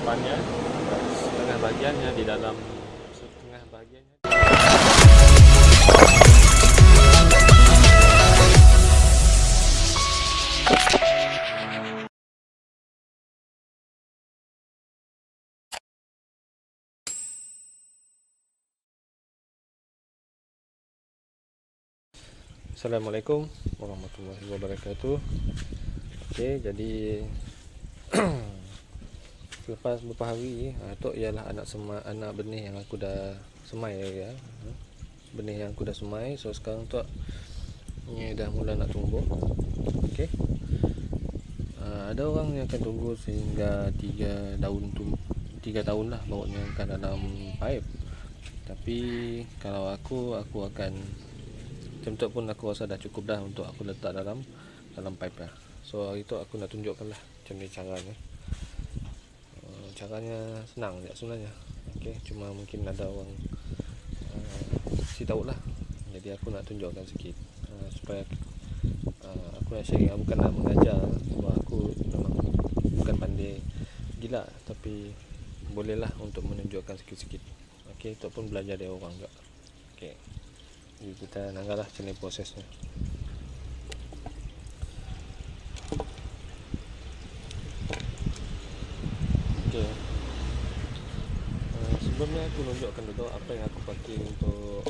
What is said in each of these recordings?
spannya, setengah bagiannya di dalam setengah bagiannya. Assalamualaikum warahmatullahi wabarakatuh. Okey, jadi selepas beberapa hari tu ialah anak benih yang aku dah semai ya. Benih yang aku dah semai, so sekarang tu ni dah mula nak tumbuh. Okey. Ada orang yang akan tunggu sehingga 3 tahun lah baru nyangkan dalam pipe. Tapi kalau aku akan macam tu pun aku rasa dah cukup dah untuk aku letak dalam pipe lah. So hari tu aku nak tunjukkan lah macam ni caranya. Caranya senang je sebenarnya. Okey, cuma mungkin ada orang si tahu lah. Jadi aku nak tunjukkan sikit supaya aku nak share, bukan nak mengajar sebab aku memang bukan pandai gila, tapi bolehlah untuk menunjukkan sikit-sikit. Okey, itu pun belajar dari orang juga. Okey. Jadi kita nanggalah macam ni prosesnya. Okey. Sebelumnya aku tunjukkan dulu apa yang aku pakai untuk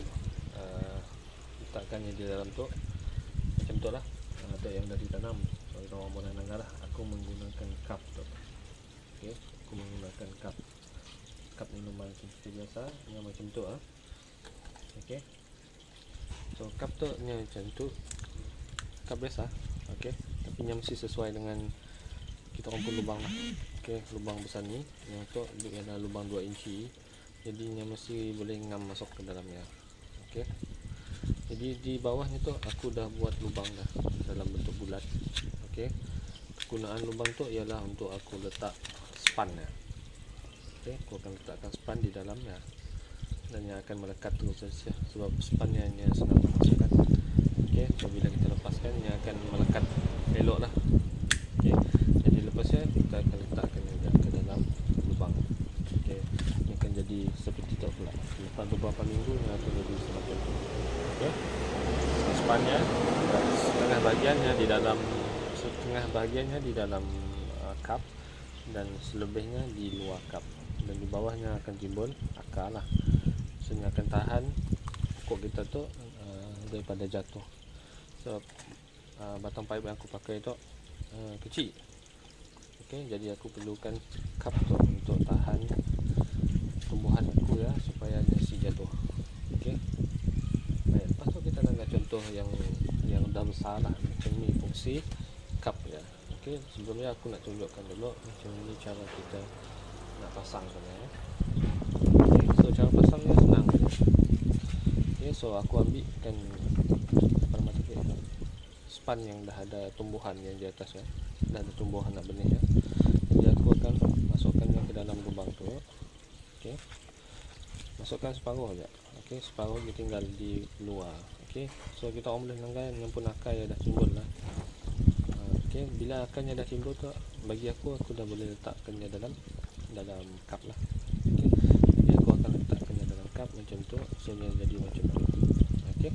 letakkannya di dalam tu. Macam tu lah. Tu yang dah ditanam. So kita orang boleh nanggalah. Aku menggunakan cup tu. Okey, aku menggunakan cup minuman seperti biasa yang macam tu Okey. So cup tu ni macam tu, cup biasa. Okey, tapi yang mesti sesuai dengan kita orang pun lubang lah. Okey, lubang besar ni yang tu dia ada lubang 2 inci, jadi yang mesti boleh ngam masuk ke dalamnya. Okey, jadi di bawahnya tu aku dah buat lubang dah dalam bentuk bulat. Okey, gunaan lubang tu ialah untuk aku letak span ya. Okey, aku akan letakkan span di dalamnya dan ia akan melekat terus saja sebab spannya hanya senang dimasukkan. Okey, apabila kita lepaskan ia akan melekat elok lah. Okey, jadi lepasnya kita akan letakkan juga ke dalam lubang. Okey, ia akan jadi seperti itu pula. Lepas beberapa minggu ia akan jadi semacam itu. Okey, spannya setengah bagiannya di dalam cup dan selebihnya di luar cup, dan di bawahnya akan timbul akar lah. Sehingga akan tahan pokok kita tu daripada jatuh. So batang pipe yang aku pakai tu kecil. Okey, jadi aku perlukan cup tu untuk tahan tumbuhan aku ya, supaya dia si jatuh. Okey. Baik, lepas tu kita nak contoh yang dah besar lah. Macam ni fungsi cup ya. Okey, sebelumnya aku nak tunjukkan dulu macam ni cara kita nak pasang sebenarnya. Okay, so cara pasangnya senang. Okay, so aku ambilkan span yang dah ada tumbuhan yang di atas ya, dah ada tumbuhan nak benih ya. Jadi aku akan masukkannya ke dalam lubang tu. Okay, masukkan separuh aja. Okay, separuh dia tinggal di luar. Okay, so kita orang boleh nanggai yang pun akar yang dah timbul lah. Okay, bila akarnya dah timbul tu, bagi aku dah boleh letakkannya dalam cup lah. Okay, jadi aku akan letakkannya dalam cup macam tu sehingga jadi macam tu. Okay,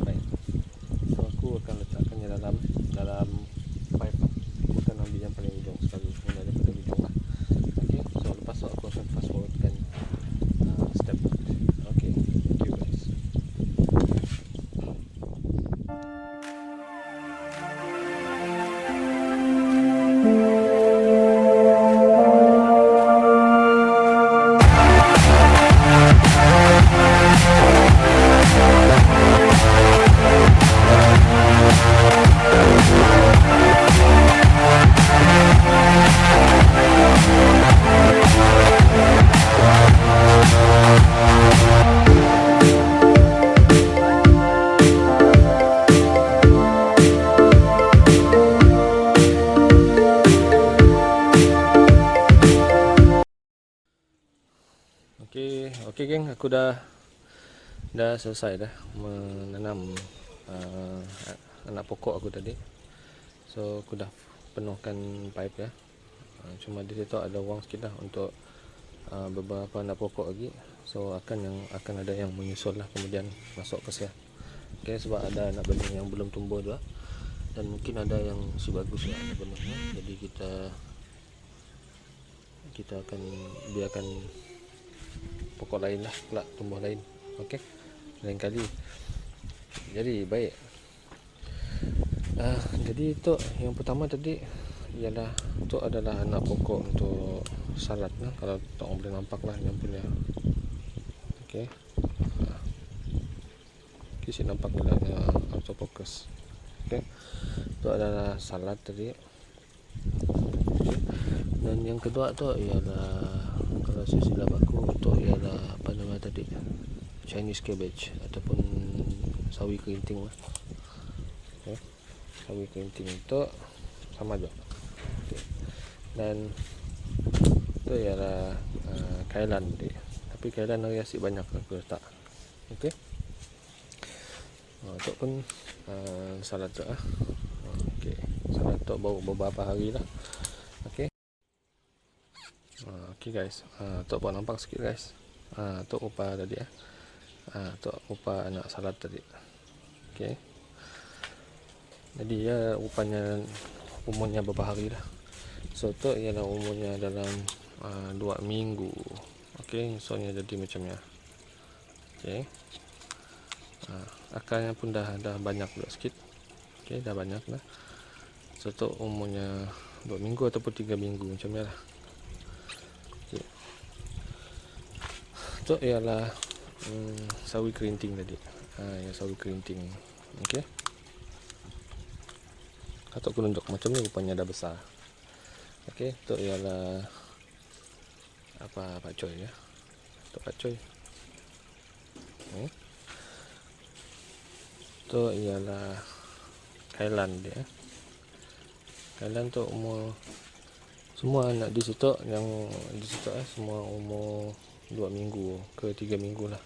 baik. So aku akan letakkannya dalam pipe. Aku akan ambil yang paling ujung sekali, yang daripada ujung lah. Okay, so lepas tu aku akan fast forwardkan step. Okay, thank you guys. Okey geng, aku dah selesai dah menanam anak pokok aku tadi. So aku dah penuhkan pipe ya. Cuma di situ ada ruang sikit lah untuk beberapa anak pokok lagi. So akan ada yang menyusul lah kemudian masuk ke siang. Okay, sebab ada anak benih yang belum tumbuh juga, dan mungkin ada yang si bagus lah anak benihnya. Jadi kita akan biarkan pokok lain lah kelak tumbuh lain. Okey, lain kali. Jadi baik. Jadi itu yang pertama tadi ialah itu adalah anak pokok untuk salad lah. Kalau tak boleh nampak lah yang punya. Okey. Kita nampak bilanya autofocus. Okey. Itu adalah salad tadi. Okay. Dan yang kedua tu ialah, kalau saya silap aku, tu ialah apa nama tadi, Chinese cabbage ataupun sawi kerinting lah. Okay. Sawi kerinting tu sama juga. Okay. Dan tu ialah kailan tadi. Tapi kailan hari asyik banyak aku letak. Okey. Tu pun salad tu lah. Okey. Salad tu baru beberapa hari lah. Okey. Okey guys. Tu buat nampak sikit guys. Tu rupa tadi tu rupa anak salad tadi. Okey. Jadi ya rupanya umurnya beberapa hari lah. So tu ialah umurnya dalam 2 minggu. Okey, soalnya jadi macam ni. Okey. Akarnya pun dah banyak pula sikit. Okey, dah banyak dah. So tu umurnya 2 minggu ataupun 3 minggu macam ni lah. Okey. Tu ialah sawi kerinting tadi. Yang sawi kerinting. Okey. Atau aku tunjuk macam ni rupanya dah besar. Okey, tu ialah apa pakcoy ya. Tu pakcoy. Tu ialah kailan dia. Kailan tu umur semua anak di situ yang di situ semua umur 2 minggu ke 3 minggu lah.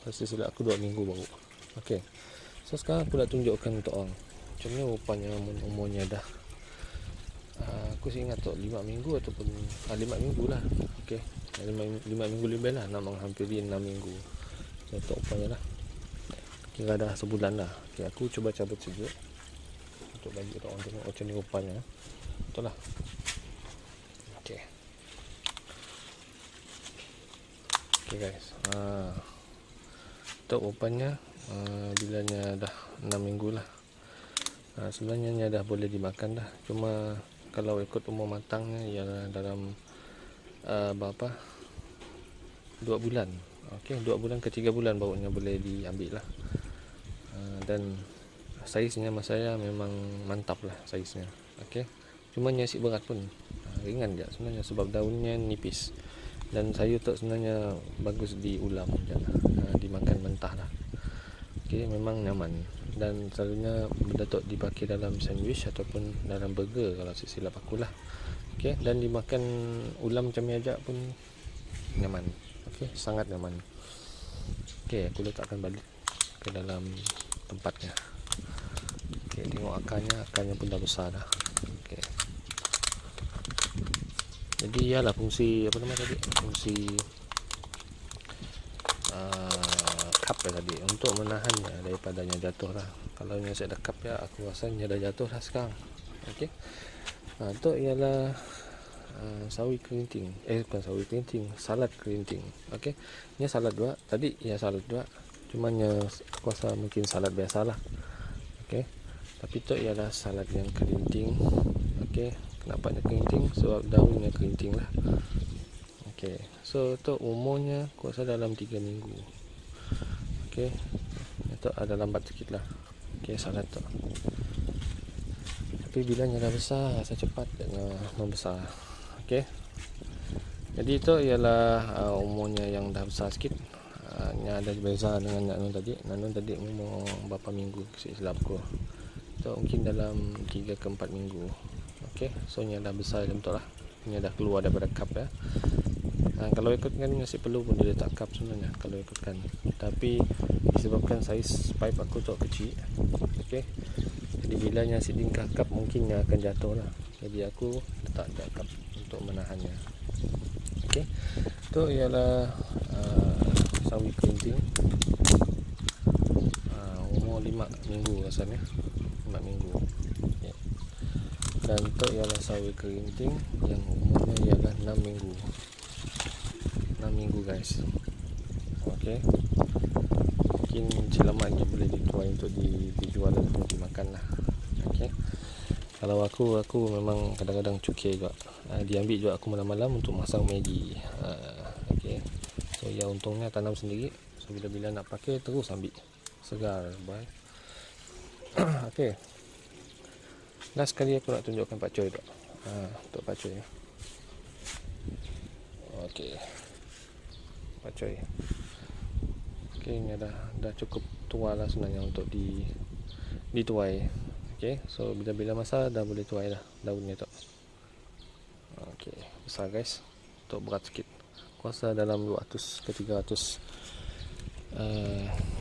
Pasti silap aku 2 minggu baru. Okey. So sekarang aku nak tunjukkan untuk orang. Macam ni rupanya umurnya dah. Aku ingat tu 5 minggu ataupun 5 minggu lah. Okey. 5 minggu lebih lah, nak menghampiri 6 minggu. So tu rupanya lah. Kira dah sebulan lah. Okey, aku cuba cabut sikit untuk bagi orang tengok macam ni rupanya. Betul lah. Okey. Okey guys. Tu rupanya bilanya dah 6 minggu lah. Sebenarnya ni dah boleh dimakan dah. Cuma kalau ikut umur matangnya ialah dalam berapa? 2 bulan. Okey, 2 bulan ke 3 bulan barunya boleh diambil lah. Dan saiznya masa saya memang mantap lah saiznya. Okey. Cuma nyasik berat pun ringan je sebenarnya sebab daunnya nipis. Dan sayur tu sebenarnya bagus diulam je. Dimakan mentah lah. Okey, memang nyaman. Dan selalunya benda tu dipakai dalam sandwich ataupun dalam burger kalau silap aku lah. Okey, dan dimakan ulam macam ni aja pun nyaman. Okey, sangat nyaman. Okey, aku letakkan balik ke dalam tempatnya. Okey, tengok akarnya pun dah besar dah. Okey. Jadi ialah fungsi apa nama tadi? Fungsi cup tadi untuk menahannya daripadanya jatuh lah. Kalau yang saya dah cup ya, aku rasanya dah jatuh lah sekarang. Okey. Tu ialah sawi kerinting. Bukan sawi kerinting, salad kerinting. Okey. Ni salad dua. Tadi ya salad dua. Cuma aku rasa mungkin salad biasalah. Okey. Tapi tu ialah salad yang kerinting. Okey. Kenapa dia kerinting? Sebab daunnya kerinting lah. Okey. So tu umurnya aku rasa dalam 3 minggu. Okey. Itu ada lambat sikit lah. Okey, salad tu. Tapi bilanya dah besar, rasa cepat dia membesar. Okey. Jadi itu ialah umurnya yang dah besar sikit. Yang ada beza dengan Nanun tadi. Nanun tadi umur berapa minggu silap aku. Itu mungkin dalam 3 ke 4 minggu. Okey, so nya dah besar macam tu lah. Nya dah keluar daripada cup ya. Kalau ikutkan masih perlu pun dia letak cup sebenarnya kalau ikutkan. Tapi disebabkan saiz pipe aku tu kecil. Okey. Jadi bilanya si tingkah kap mungkin yang akan jatuh lah. Jadi aku letak kap untuk menahannya. Okey, itu ialah sawi kerinting, umur 5 minggu asalnya, 5 minggu. Okay. Dan itu ialah sawi kerinting yang umurnya ialah 6 minggu. 6 minggu guys. Okey, mungkin selamat je boleh dituai untuk dijual atau dimakan lah. Okey, kalau aku memang kadang-kadang cukir juga, diambil juga aku malam-malam untuk masak Maggi. Okey, so ya untungnya tanam sendiri, so bila-bila nak pakai terus ambil, segar bye. Okey, last sekali aku nak tunjukkan Pak Coy tu. Untuk Pak Coy. Okey, Pak Coy. Okey, ini dah cukup tua lah sebenarnya untuk dituai. Okey, so bila-bila masa dah boleh tuai dah daunnya tu. Okey, besar guys. Untuk berat sikit. Kuasa dalam 200 ke 300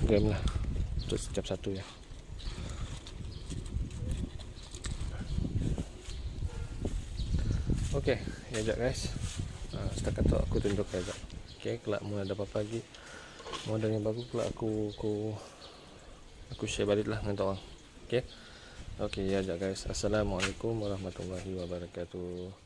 gram lah untuk setiap satu ya. Okey, ya jap guys. Setakat tu aku tunjuk aja. Okey, kelak mau ada apa-apa lagi model yang bagus, kelak aku share balik lah dengan orang. Okey. Okey, ya jap guys. Assalamualaikum warahmatullahi wabarakatuh.